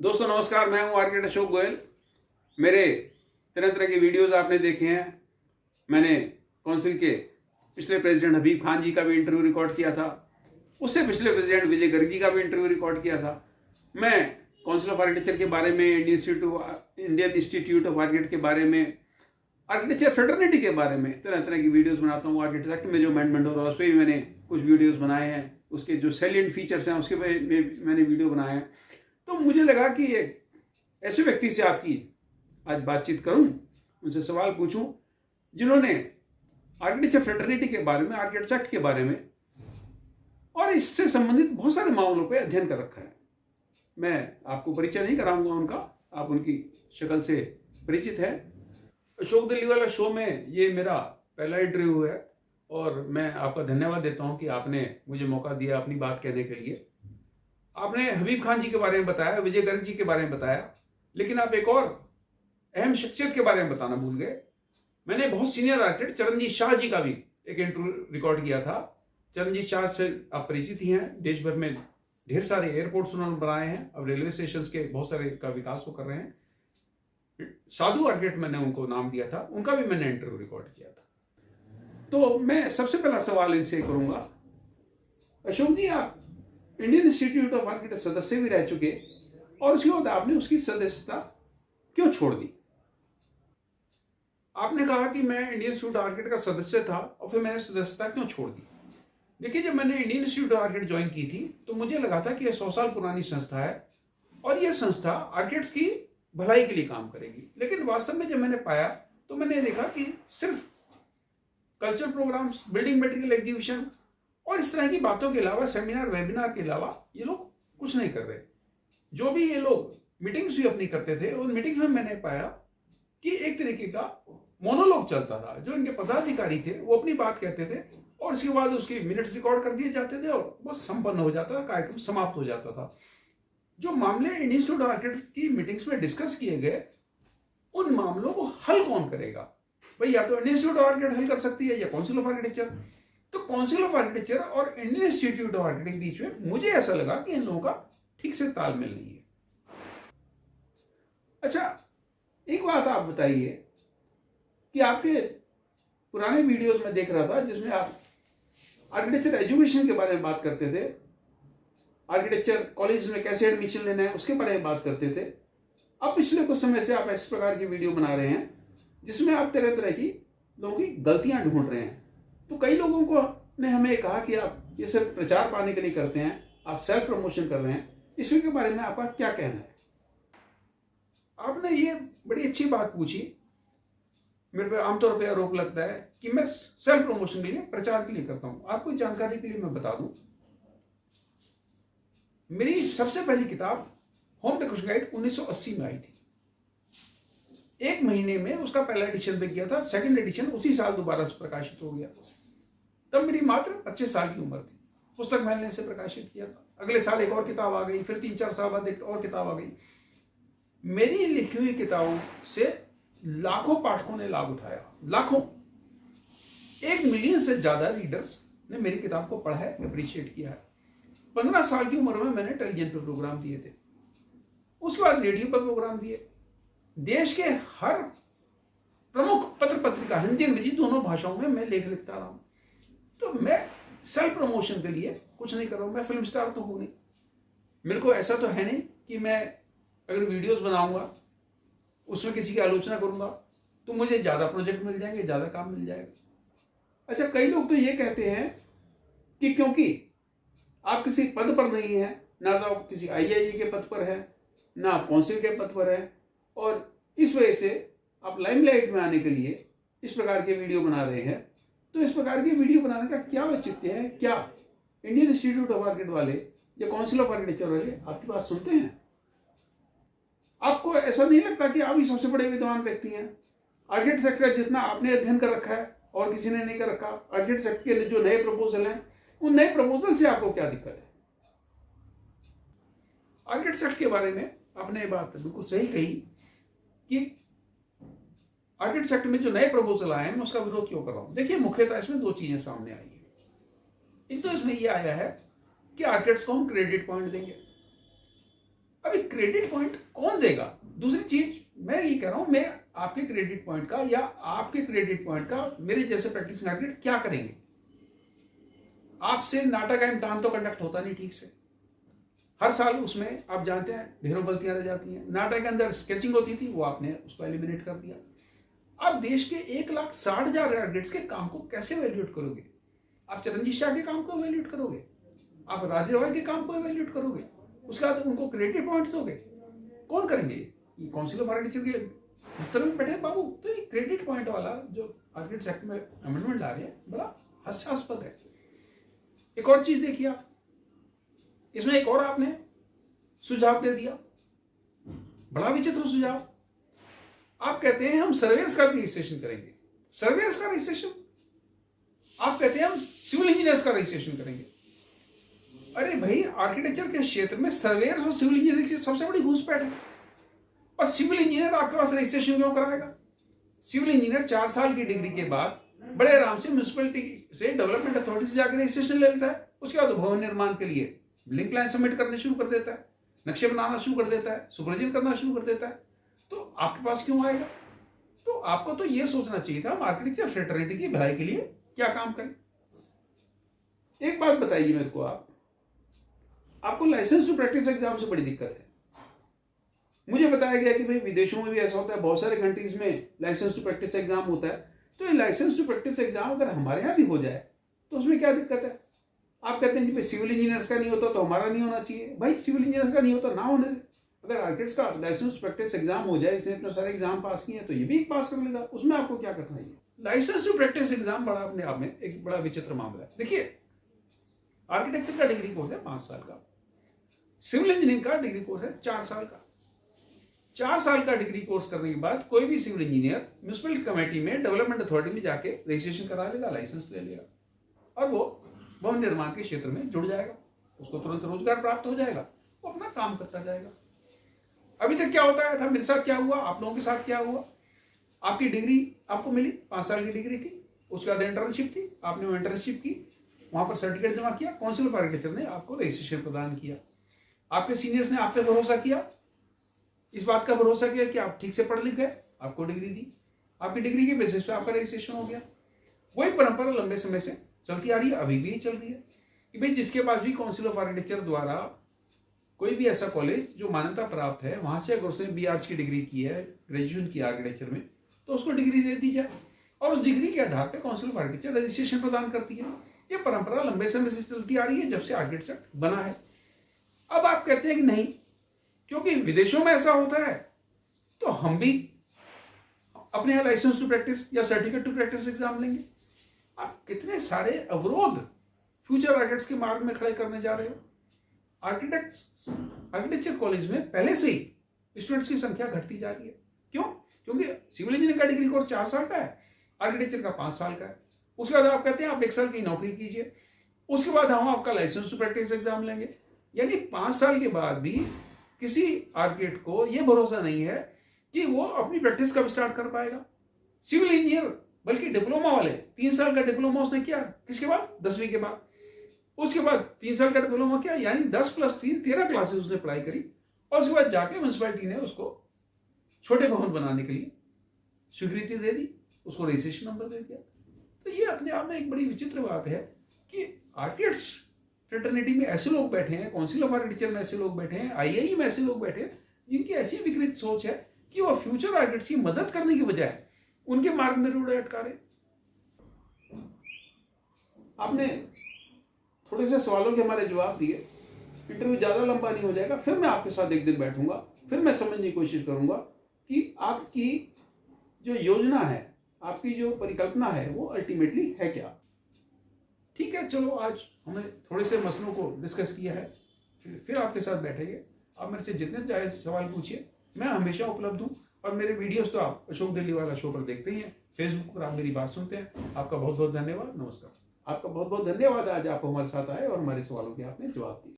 दोस्तों नमस्कार, मैं हूं आर्किटेक्ट अशोक गोयल। मेरे तरह तरह के वीडियोस आपने देखे हैं। मैंने काउंसिल के पिछले प्रेसिडेंट हबीब खान जी का भी इंटरव्यू रिकॉर्ड किया था। उससे पिछले प्रेसिडेंट विजय गर्ग जी का भी इंटरव्यू रिकॉर्ड किया था। मैं काउंसिल ऑफ आर्किटेक्चर के बारे में, इंडियन इंस्टीट्यूट ऑफ आर्किटेक्ट के बारे में, आर्किटेक्चर फ्रेटर्निटी के बारे में तरह तरह की वीडियोस बनाता हूँ। आर्किटेक्ट में जो अमेंडमेंट हो रहा है उस पर भी मैंने कुछ वीडियोस बनाए हैं। उसके जो सैलिएंट फीचर्स हैं उसके में मैंने वीडियो बनाए हैं। तो मुझे लगा कि ये ऐसे व्यक्ति से आपकी आज बातचीत करूं, उनसे सवाल पूछूं जिन्होंने आर्किटेक्चर फ्रेटर्निटी के बारे में, आर्किटेक्ट के बारे में और इससे संबंधित बहुत सारे मामलों पर अध्ययन कर रखा है। मैं आपको परिचय नहीं कराऊंगा उनका, आप उनकी शक्ल से परिचित है। अशोक दिल्ली वाला शो में ये मेरा पहला इंटरव्यू है और मैं आपका धन्यवाद देता हूं कि आपने मुझे मौका दिया अपनी बात कहने के लिए। आपने हबीब खान जी के बारे में बताया, विजय गर्ग जी के बारे में बताया, लेकिन आप एक और अहम शख्सियत के बारे में बताना भूल गए। मैंने बहुत सीनियर आर्किटेक्ट चरणजीत शाह जी का भी एक इंटरव्यू रिकॉर्ड किया था। चरणजीत शाह से आप परिचित ही हैं। देश भर में ढेर सारे एयरपोर्ट्स उन्होंने बनाए हैं। अब रेलवे स्टेशन के बहुत सारे का विकास वो कर रहे हैं। साधु आर्किटेक्ट मैंने उनको नाम दिया था, उनका भी मैंने इंटरव्यू रिकॉर्ड किया था। तो मैं सबसे पहला सवाल इनसे करूंगा, अशोक जी आप इंडियन इंस्टीट्यूट ऑफ आर्किटेक्ट सदस्य भी रह चुके और उसके बाद आपने उसकी सदस्यता क्यों छोड़ दी? आपने कहा कि मैं इंडियन इंस्टीट्यूट ऑफ आर्किटेक्ट का सदस्य था और फिर मैंने सदस्यता क्यों छोड़ दी? देखिए, जब मैंने Indian institute of architect join की थी तो मुझे लगा था कि यह 100 साल पुरानी संस्था है और यह संस्था आर्किटेक्ट्स की भलाई के लिए काम करेगी। लेकिन वास्तव में जब मैंने पाया तो मैंने देखा कि सिर्फ cultural programmes, building material exhibition और इस तरह की बातों के अलावा, सेमिनार वेबिनार के अलावा ये लोग कुछ नहीं कर रहे। जो भी ये लोग मीटिंग्स भी अपनी करते थे, उन मीटिंग्स में मैंने पाया कि एक तरीके का मोनोलॉग चलता था। जो इनके पदाधिकारी थे वो अपनी बात कहते थे और उसके बाद उसकी मिनट्स रिकॉर्ड कर दिए जाते थे और बस संपन्न हो जाता था, कार्यक्रम समाप्त हो जाता था। जो मामले इंडियन इंस्टीट्यूट ऑफ आर्किटेक्ट की मीटिंग्स में डिस्कस किए गए, उन मामलों को हल कौन करेगा? भाई, या तो इंडियन इंस्टीट्यूट ऑफ आर्किटेक्ट हल कर सकती है या काउंसिल ऑफ आर्किटेक्चर। तो काउंसिल ऑफ आर्किटेक्चर और इंडियन इंस्टीट्यूट ऑफ आर्किटेक्ट के बीच में मुझे ऐसा लगा कि इन लोगों का ठीक से तालमेल नहीं है। अच्छा, एक बात आप बताइए कि आपके पुराने वीडियोस में देख रहा था जिसमें आप आर्किटेक्चर एजुकेशन के बारे में बात करते थे, आर्किटेक्चर कॉलेज में कैसे एडमिशन लेना है उसके बारे में बात करते थे। अब पिछले कुछ समय से आप इस प्रकार की वीडियो बना रहे हैं जिसमें आप तरह तरह की लोगों की गलतियां ढूंढ रहे हैं। तो कई लोगों को ने हमें कहा कि आप ये सिर्फ प्रचार पाने के लिए करते हैं, आप सेल्फ प्रमोशन कर रहे हैं। इसके बारे में आपका क्या कहना है? आपने ये बड़ी अच्छी बात पूछी। मेरे पे आमतौर पर आरोप लगता है कि मैं सेल्फ प्रमोशन के लिए, प्रचार के लिए करता हूं। आपको जानकारी के लिए मैं बता दूं, मेरी सबसे पहली किताब होम डेकोरेशन गाइड 1980 में आई थी। एक महीने में उसका पहला एडिशन बिक गया था। सेकंड एडिशन उसी साल दोबारा से प्रकाशित हो गया। तब मेरी मात्र 25 साल की उम्र थी। पुस्तक महल ने इसे प्रकाशित किया था। अगले साल एक और किताब आ गई, फिर 3-4 साल बाद एक और किताब आ गई। मेरी लिखी हुई किताबों से लाखों पाठकों ने लाभ उठाया, लाखों। 1 मिलियन से ज्यादा रीडर्स ने मेरी किताब को पढ़ा है, अप्रिशिएट किया है। 15 साल की उम्र में मैंने टेलीविजन पर प्रोग्राम दिए थे, उसके बाद रेडियो पर प्रोग्राम दिए। देश के हर प्रमुख पत्र पत्रिका, हिंदी अंग्रेजी दोनों भाषाओं में मैं लेख लिखता रहा हूं। तो मैं सेल्फ प्रमोशन के लिए कुछ नहीं कर रहा हूं। मैं फिल्म स्टार तो हूं नहीं। मेरे को ऐसा तो है नहीं कि मैं अगर वीडियोस बनाऊंगा उसमें किसी की आलोचना करूंगा तो मुझे ज्यादा प्रोजेक्ट मिल जाएंगे, ज्यादा काम मिल जाएगा। अच्छा, कई लोग तो ये कहते हैं कि क्योंकि आप किसी पद पर नहीं है, ना तो आप किसी IIA के पद पर है, ना आप काउंसिल के पद पर है, और इस वजह से आप लाइमलाइट में आने के लिए इस प्रकार के वीडियो बना रहे हैं। तो इस प्रकार की वीडियो बनाने का क्या औचित्य है? क्या इंडियन इंस्टीट्यूट ऑफ आर्किटेक्ट वाले या काउंसिल ऑफ आर्किटेक्चर वाले आपकी बात सुनते हैं? आपको ऐसा नहीं लगता कि आप ही सबसे बड़े विद्वान व्यक्ति हैं? आर्किटेक्ट सेक्टर जितना आपने अध्ययन कर रखा है और किसी ने नहीं कर रखा। आर्किटेक्ट सेक्टर के जो नए प्रपोजल हैं, उन नए प्रपोजल से आपको क्या दिक्कत है? आर्किटेक्ट सेक्टर के बारे में आपने ये बात बिल्कुल सही कही कि आर्किटेक्ट सेक्टर में जो नए प्रपोजल आए हैं मैं उसका विरोध क्यों कर रहा हूं। देखिए, मुख्यतः इसमें 2 चीजें सामने आई है। एक तो इसमें यह आया है कि आर्किटेक्ट्स को हम क्रेडिट पॉइंट देंगे। अभी क्रेडिट पॉइंट कौन देगा? दूसरी चीज मैं ये कह रहा हूं, मैं आपके क्रेडिट पॉइंट का या आपके क्रेडिट पॉइंट का मेरे जैसे प्रैक्टिसिंग आर्किटेक्ट क्या करेंगे? आपसे नाटा का इम्तहान तो कंडक्ट होता नहीं ठीक से, हर साल उसमें आप जानते हैं ढेरों गलतियां रह जाती हैं। नाटा के अंदर स्केचिंग होती थी, वो आपने उसको एलिमिनेट कर दिया। आप देश के 1,60,000 आर्किटेक्ट्स के काम को कैसे वैल्यूएट करोगे? आप चरणजीत शाह के काम को वैल्यूएट करोगे? आप राजेवाल के काम को वैल्यूएट करोगे? उसके बाद उनको क्रेडिट पॉइंट्स दोगे? कौन करेंगे? ये काउंसिल ऑफ आर्किटेक्चर के बिस्तर में बैठे बाबू। तो ये क्रेडिट पॉइंट वाला जो आर्किटेक्ट्स एक्ट में अमेंडमेंट ला रहे हैं बड़ा हास्यास्पद है। एक और चीज देखिए आप, इसमें एक और आपने सुझाव दे दिया, बड़ा विचित्र सुझाव। आप कहते हैं हम सर्वेयर्स का भी रजिस्ट्रेशन करेंगे। सर्वेयर्स का रजिस्ट्रेशन? आप कहते हैं हम सिविल इंजीनियर्स का रजिस्ट्रेशन करेंगे। अरे भाई, आर्किटेक्चर के क्षेत्र में सर्वेयर्स और सिविल इंजीनियर की सबसे बड़ी घुसपैठ है। और सिविल इंजीनियर आपके पास रजिस्ट्रेशन क्यों कराएगा? सिविल इंजीनियर 4 साल की डिग्री के बाद बड़े आराम से म्यूनिसिपैलिटी से डेवलपमेंट अथॉरिटी से जाकर रजिस्ट्रेशन ले लेता है। उसके बाद भवन निर्माण के लिए बिल्डिंग प्लान सबमिट करने शुरू कर देता है, नक्शे बनाना शुरू कर देता है, सुपरविजन करना शुरू कर देता है। तो आपके पास क्यों आएगा? तो आपको तो यह सोचना चाहिए था हम आर्किटेक्चर फ्रेटर्निटी की भलाई के लिए क्या काम करें। एक बात बताइए मेरे को, आपको लाइसेंस टू प्रैक्टिस एग्जाम से बड़ी दिक्कत है। मुझे बताया गया कि भाई विदेशों में भी ऐसा होता है, बहुत सारे कंट्रीज में लाइसेंस टू प्रैक्टिस एग्जाम होता है। तो ये लाइसेंस टू प्रैक्टिस एग्जाम अगर हमारे यहाँ भी हो जाए तो उसमें क्या दिक्कत है? आप कहते हैं कि भाई सिविल इंजीनियर्स का नहीं होता तो हमारा नहीं होना चाहिए। भाई सिविल इंजीनियर्स का नहीं होता ना होने दे। अगर आर्किटेक्ट्स का लाइसेंस टू प्रैक्टिस एग्जाम हो जाए, इसने इतने सारे एग्जाम पास किए हैं तो ये भी पास कर लेगा, उसमें आपको क्या करना है? लाइसेंस टू प्रैक्टिस एग्जाम बड़ा अपने आप में एक बड़ा विचित्र मामला है। देखिए, आर्किटेक्चर का डिग्री कोर्स है 5 साल का, सिविल इंजीनियरिंग का डिग्री कोर्स है 4 साल का। 4 साल का डिग्री कोर्स करने के बाद कोई भी सिविल इंजीनियर म्यूनिसिपल कमेटी में डेवलपमेंट अथॉरिटी में जाके रजिस्ट्रेशन करा लेगा, लाइसेंस ले लेगा और वो भवन निर्माण के क्षेत्र में जुड़ जाएगा। उसको तुरंत रोजगार प्राप्त हो जाएगा, वो अपना काम करता जाएगा। अभी तक क्या होता था, मेरे साथ क्या हुआ, आप लोगों के साथ क्या हुआ? आपकी डिग्री आपको मिली, 5 साल की डिग्री थी, उसके बाद इंटर्नशिप थी, आपने वो इंटर्नशिप की, वहां पर सर्टिफिकेट जमा किया, काउंसिल ऑफ आर्किटेक्चर ने आपको रजिस्ट्रेशन प्रदान किया। आपके सीनियर्स ने आप पे भरोसा किया, इस बात का भरोसा किया कि आप ठीक से पढ़ लिख गए, आपको डिग्री दी, आपकी डिग्री के बेसिस पे आपका रजिस्ट्रेशन हो गया। वही परंपरा लंबे समय से चलती आ रही है, अभी भी चल रही है कि भाई जिसके पास भी काउंसिल ऑफ आर्किटेक्चर द्वारा कोई भी ऐसा कॉलेज जो मान्यता प्राप्त है, वहां से अगर उसने BArch की डिग्री की है, ग्रेजुएशन की आर्किटेक्चर में, तो उसको डिग्री दे दी जाए और उस डिग्री के आधार पर काउंसिल ऑफ आर्किटेक्चर रजिस्ट्रेशन प्रदान करती है। ये परंपरा लंबे समय से चलती आ रही है, जब से आर्किटेक्चर बना है। अब आप कहते हैं कि नहीं, क्योंकि विदेशों में ऐसा होता है तो हम भी अपने यहाँ लाइसेंस टू प्रैक्टिस या सर्टिफिकेट टू प्रैक्टिस एग्जाम लेंगे। आप कितने सारे अवरोध फ्यूचर आर्किटेक्ट्स के मार्ग में खड़े करने जा रहे हो। आर्किटेक्चर कॉलेज में पहले से ही स्टूडेंट्स की संख्या घटती जा रही है। क्यों? क्योंकि सिविल इंजीनियरिंग का डिग्री कोर्स 4 साल का है, आर्किटेक्चर का 5 साल का है। उसके बाद आप कहते हैं आप 1 साल की नौकरी कीजिए, उसके बाद हम आपका लाइसेंस टू प्रैक्टिस एग्जाम लेंगे। यानी 5 साल के बाद भी किसी आर्किटेक्ट को यह भरोसा नहीं है कि वो अपनी प्रैक्टिस कब स्टार्ट कर पाएगा। सिविल इंजीनियर, बल्कि डिप्लोमा वाले 3 साल का डिप्लोमा उसने किया, किसके बाद? 10वीं के बाद। उसके बाद 3 साल का डिप्लोमा किया, यानी 10 + 3 13 क्लासेस उसने पढ़ाई करी और उसके बाद जाके म्यूनिसिपैलिटी ने उसको छोटे भवन बनाने के लिए स्वीकृति दे दी, उसको रजिस्ट्रेशन नंबर दे दिया। तो ये अपने आप में एक बड़ी विचित्र बात है कि आर्किटेक्ट्स फ्रेटर्निटी में ऐसे लोग बैठे हैं, काउंसिल ऑफ आर्किटेक्चर में ऐसे लोग बैठे हैं, IAE में ऐसे लोग बैठे हैं जिनकी ऐसी विकृत सोच है कि वो फ्यूचर आर्किटेक्ट्स की मदद करने की बजाय उनके मार्ग में रोड़े अटका रहे। आपने थोड़े से सवालों के हमारे जवाब दिए, इंटरव्यू ज्यादा लंबा नहीं हो जाएगा, फिर मैं आपके साथ एक दिन बैठूंगा, फिर मैं समझने की कोशिश करूंगा कि आपकी जो योजना है, आपकी जो परिकल्पना है, वो अल्टीमेटली है क्या। ठीक है, चलो आज हमने थोड़े से मसलों को डिस्कस किया है, फिर आपके साथ बैठेंगे। आप मेरे से जितने चाहे सवाल पूछिए, मैं हमेशा उपलब्ध हूँ। और मेरे वीडियोस तो आप अशोक दिल्ली वाला शो पर देखते ही हैं, फेसबुक पर आप मेरी बात सुनते हैं। आपका बहुत बहुत धन्यवाद, नमस्कार। आपका बहुत बहुत धन्यवाद, आज आप हमारे साथ आए और हमारे सवालों के आपने जवाब दिए।